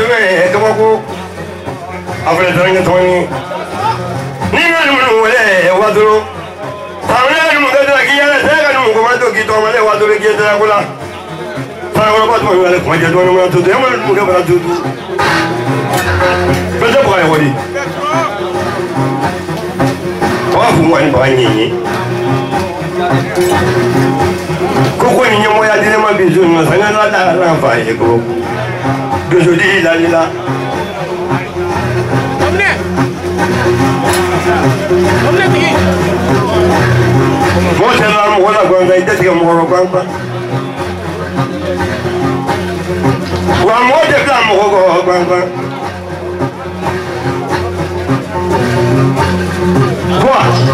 me come on. After doing 20. Nina, what do? I'm not going to get a second. I'm going to get on my water to get Dracula. I'm about to point it to them and move about to do. But the boy, what is who went by me? Coco in your way, I didn't want to be doing nothing. I'm not that far to go. Do you need a little? Most of them want to go and take a more of one. One more to come over. What?